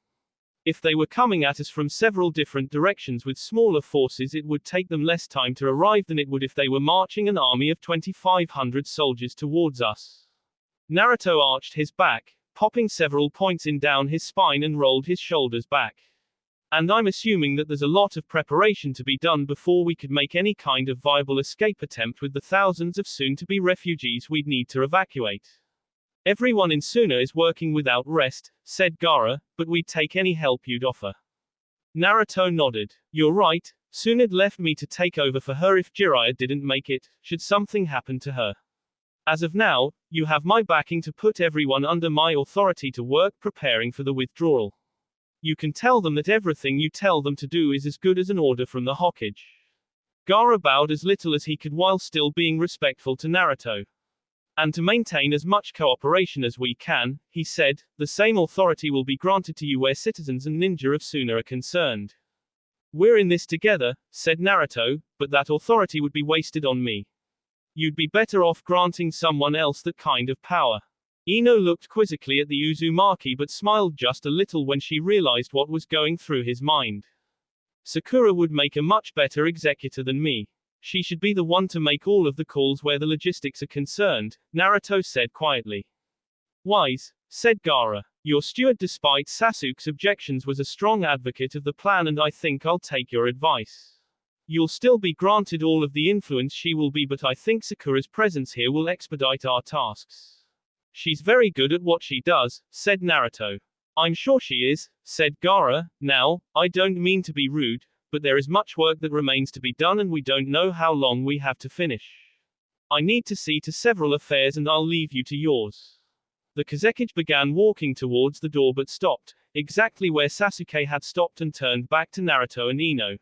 If they were coming at us from several different directions with smaller forces, it would take them less time to arrive than it would if they were marching an army of 2,500 soldiers towards us. Naruto arched his back, popping several points in down his spine and rolled his shoulders back. And I'm assuming that there's a lot of preparation to be done before we could make any kind of viable escape attempt with the thousands of soon-to-be refugees we'd need to evacuate. Everyone in Suna is working without rest, said Gaara, but we'd take any help you'd offer. Naruto nodded. You're right, Suna'd left me to take over for her if Jiraiya didn't make it, should something happen to her. As of now, you have my backing to put everyone under my authority to work preparing for the withdrawal. You can tell them that everything you tell them to do is as good as an order from the Hokage. Gaara bowed as little as he could while still being respectful to Naruto. And to maintain as much cooperation as we can, he said, the same authority will be granted to you where citizens and ninja of Suna are concerned. We're in this together, said Naruto, but that authority would be wasted on me. You'd be better off granting someone else that kind of power. Ino looked quizzically at the Uzumaki but smiled just a little when she realized what was going through his mind. Sakura would make a much better executor than me. She should be the one to make all of the calls where the logistics are concerned, Naruto said quietly. Wise, said Gaara. Your steward despite Sasuke's objections was a strong advocate of the plan and I think I'll take your advice. You'll still be granted all of the influence she will be, but I think Sakura's presence here will expedite our tasks. She's very good at what she does, said Naruto. I'm sure she is, said Gaara. Now, I don't mean to be rude, but there is much work that remains to be done and we don't know how long we have to finish. I need to see to several affairs and I'll leave you to yours. The Kazekage began walking towards the door but stopped, exactly where Sasuke had stopped and turned back to Naruto and Ino.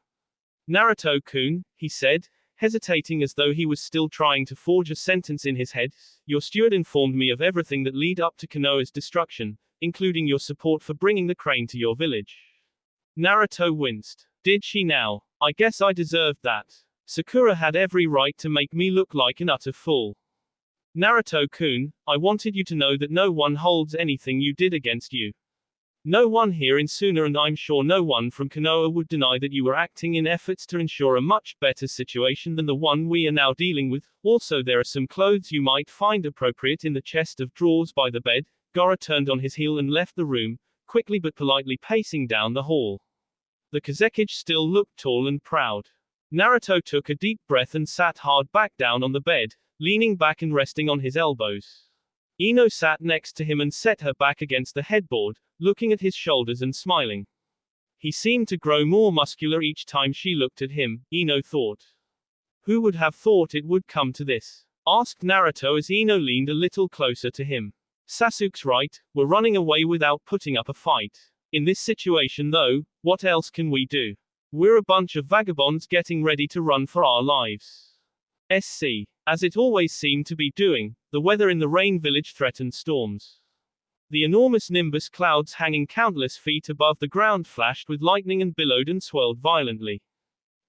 Naruto-kun, he said, hesitating as though he was still trying to forge a sentence in his head, your steward informed me of everything that led up to Konoha's destruction, including your support for bringing the crane to your village. Naruto winced. Did she now? I guess I deserved that. Sakura had every right to make me look like an utter fool. Naruto-kun, I wanted you to know that no one holds anything you did against you. No one here in Suna, and I'm sure no one from Konoha, would deny that you were acting in efforts to ensure a much better situation than the one we are now dealing with. Also, there are some clothes you might find appropriate in the chest of drawers by the bed. Gaara turned on his heel and left the room, quickly but politely pacing down the hall. The Kazekage still looked tall and proud. Naruto took a deep breath and sat hard back down on the bed, leaning back and resting on his elbows. Ino sat next to him and set her back against the headboard, looking at his shoulders and smiling. He seemed to grow more muscular each time she looked at him, Ino thought. Who would have thought it would come to this? Asked Naruto as Ino leaned a little closer to him. Sasuke's right, we're running away without putting up a fight. In this situation though, what else can we do? We're a bunch of vagabonds getting ready to run for our lives. SC. As it always seemed to be doing, the weather in the Rain Village threatened storms. The enormous nimbus clouds hanging countless feet above the ground flashed with lightning and billowed and swirled violently.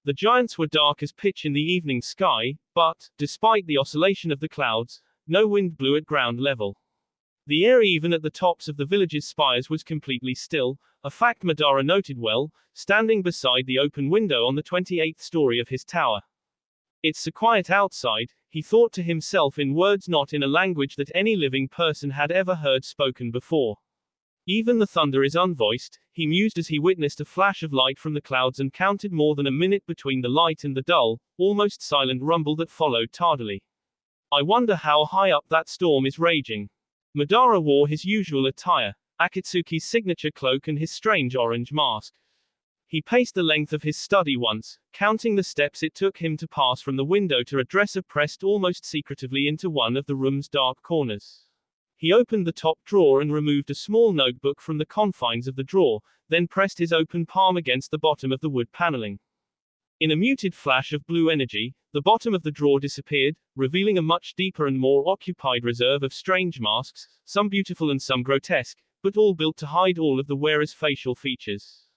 The giants were dark as pitch in the evening sky, but, despite the oscillation of the clouds, no wind blew at ground level. The air even at the tops of the village's spires was completely still, a fact Madara noted well, standing beside the open window on the 28th story of his tower. It's so quiet outside, he thought to himself in words not in a language that any living person had ever heard spoken before. Even the thunder is unvoiced, he mused as he witnessed a flash of light from the clouds and counted more than a minute between the light and the dull, almost silent rumble that followed tardily. I wonder how high up that storm is raging. Madara wore his usual attire, Akatsuki's signature cloak and his strange orange mask. He paced the length of his study once, counting the steps it took him to pass from the window to a dresser pressed almost secretively into one of the room's dark corners. He opened the top drawer and removed a small notebook from the confines of the drawer, then pressed his open palm against the bottom of the wood paneling. In a muted flash of blue energy, the bottom of the drawer disappeared, revealing a much deeper and more occupied reserve of strange masks, some beautiful and some grotesque, but all built to hide all of the wearer's facial features.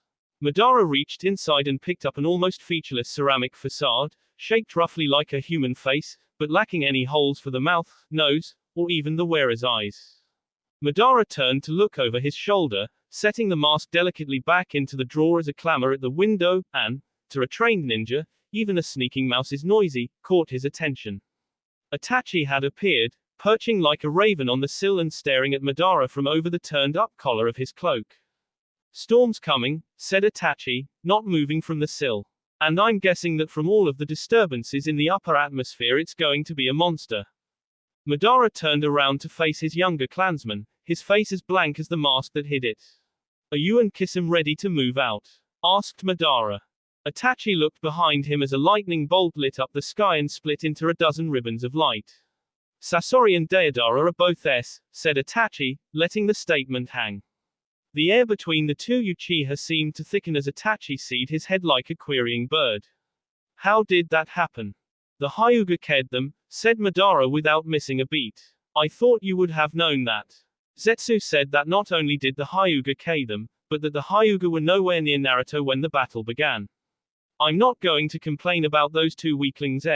Madara reached inside and picked up an almost featureless ceramic facade, shaped roughly like a human face, but lacking any holes for the mouth, nose, or even the wearer's eyes. Madara turned to look over his shoulder, setting the mask delicately back into the drawer as a clamor at the window, and, to a trained ninja, even a sneaking mouse's noisy, caught his attention. Itachi had appeared, perching like a raven on the sill and staring at Madara from over the turned-up collar of his cloak. Storm's coming, said Itachi, not moving from the sill. And I'm guessing that from all of the disturbances in the upper atmosphere it's going to be a monster. Madara turned around to face his younger clansman, his face as blank as the mask that hid it. Are you and Kisame ready to move out? Asked Madara. Itachi looked behind him as a lightning bolt lit up the sky and split into a dozen ribbons of light. Sasori and Deidara are both said Itachi, letting the statement hang. The air between the two Uchiha seemed to thicken as Itachi seed his head like a querying bird. How did that happen? The Hyuga ked them, said Madara without missing a beat. I thought you would have known that. Zetsu said that not only did the Hyuga ked them, but that the Hyuga were nowhere near Naruto when the battle began. I'm not going to complain about those two weaklings,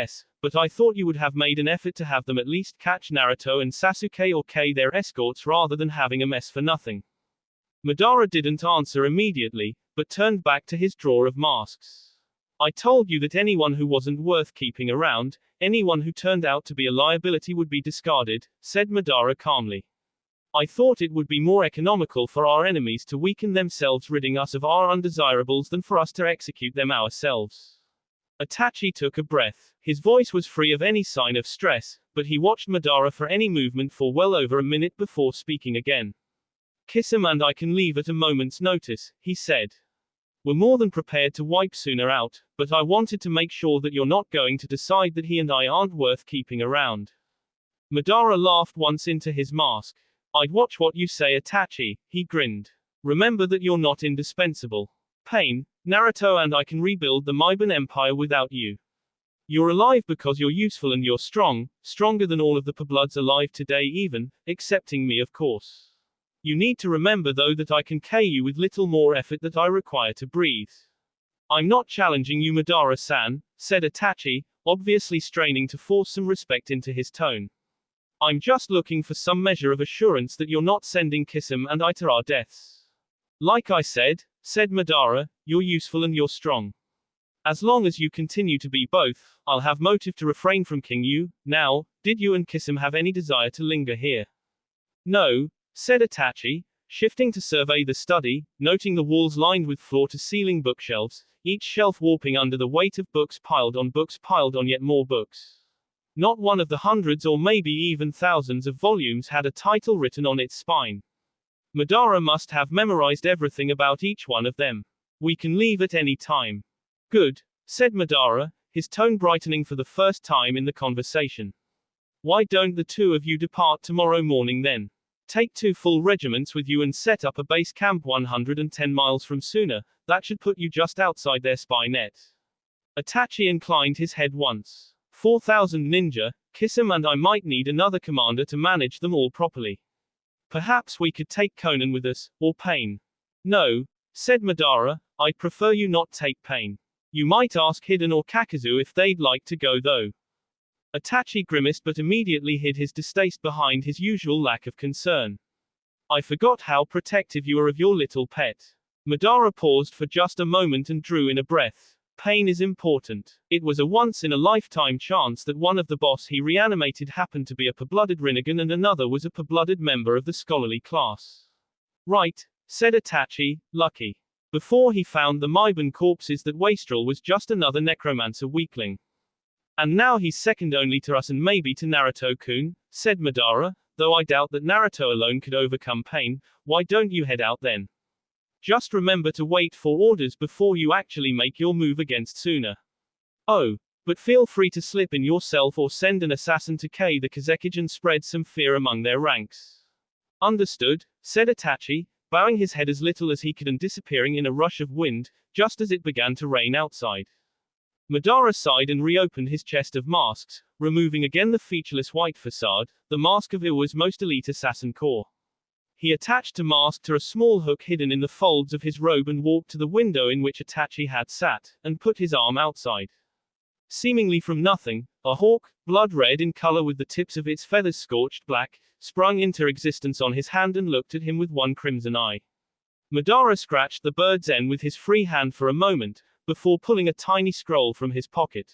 but I thought you would have made an effort to have them at least catch Naruto and Sasuke or their escorts rather than having a mess for nothing. Madara didn't answer immediately, but turned back to his drawer of masks. I told you that anyone who wasn't worth keeping around, anyone who turned out to be a liability would be discarded, said Madara calmly. I thought it would be more economical for our enemies to weaken themselves ridding us of our undesirables than for us to execute them ourselves. Itachi took a breath. His voice was free of any sign of stress, but he watched Madara for any movement for well over a minute before speaking again. Kisame and I can leave at a moment's notice, he said. We're more than prepared to wipe Suna out, but I wanted to make sure that you're not going to decide that he and I aren't worth keeping around. Madara laughed once into his mask. I'd watch what you say, Itachi, he grinned. Remember that you're not indispensable. Pain, Naruto and I can rebuild the Maiban Empire without you. You're alive because you're useful and you're strong, stronger than all of the Pabloods alive today even, excepting me of course. You need to remember though that I can kill you with little more effort that I require to breathe. I'm not challenging you, Madara-san, said Itachi, obviously straining to force some respect into his tone. I'm just looking for some measure of assurance that you're not sending Kisame and I to our deaths. Like I said Madara, you're useful and you're strong. As long as you continue to be both, I'll have motive to refrain from killing you. Now, did you and Kisame have any desire to linger here? No, said Itachi, shifting to survey the study, noting the walls lined with floor-to-ceiling bookshelves, each shelf warping under the weight of books piled on yet more books. Not one of the hundreds or maybe even thousands of volumes had a title written on its spine. Madara must have memorized everything about each one of them. We can leave at any time. Good, said Madara, his tone brightening for the first time in the conversation. Why don't the two of you depart tomorrow morning then? Take 2 full regiments with you and set up a base camp 110 miles from Suna. That should put you just outside their spy net. Itachi inclined his head once. 4,000 ninja, Kisame and I might need another commander to manage them all properly. Perhaps we could take Conan with us, or Pain. No, said Madara, I'd prefer you not take Pain. You might ask Hiden or Kakazu if they'd like to go though. Itachi grimaced but immediately hid his distaste behind his usual lack of concern. I forgot how protective you are of your little pet. Madara paused for just a moment and drew in a breath. Pain is important. It was a once-in-a-lifetime chance that one of the boss he reanimated happened to be a pure-blooded Rinnegan and another was a pure-blooded member of the scholarly class. Right, said Itachi, lucky. Before he found the Maiban corpses that Wastrel was just another necromancer weakling. And now he's second only to us and maybe to Naruto-kun, said Madara, though I doubt that Naruto alone could overcome Pain. Why don't you head out then? Just remember to wait for orders before you actually make your move against Suna. Oh, but feel free to slip in yourself or send an assassin to K the Kazekage and spread some fear among their ranks. Understood, said Itachi, bowing his head as little as he could and disappearing in a rush of wind, just as it began to rain outside. Madara sighed and reopened his chest of masks, removing again the featureless white facade, the mask of Iwa's most elite assassin corps. He attached a mask to a small hook hidden in the folds of his robe and walked to the window in which Itachi had sat, and put his arm outside. Seemingly from nothing, a hawk, blood red in color with the tips of its feathers scorched black, sprung into existence on his hand and looked at him with one crimson eye. Madara scratched the bird's end with his free hand for a moment, before pulling a tiny scroll from his pocket.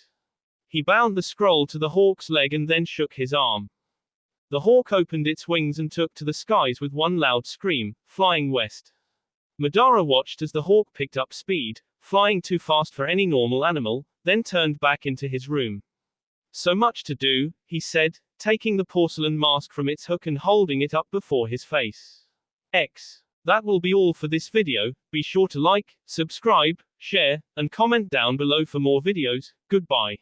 He bound the scroll to the hawk's leg and then shook his arm. The hawk opened its wings and took to the skies with one loud scream, flying west. Madara watched as the hawk picked up speed, flying too fast for any normal animal, then turned back into his room. So much to do, he said, taking the porcelain mask from its hook and holding it up before his face. That will be all for this video. Be sure to like, subscribe, share, and comment down below for more videos. Goodbye.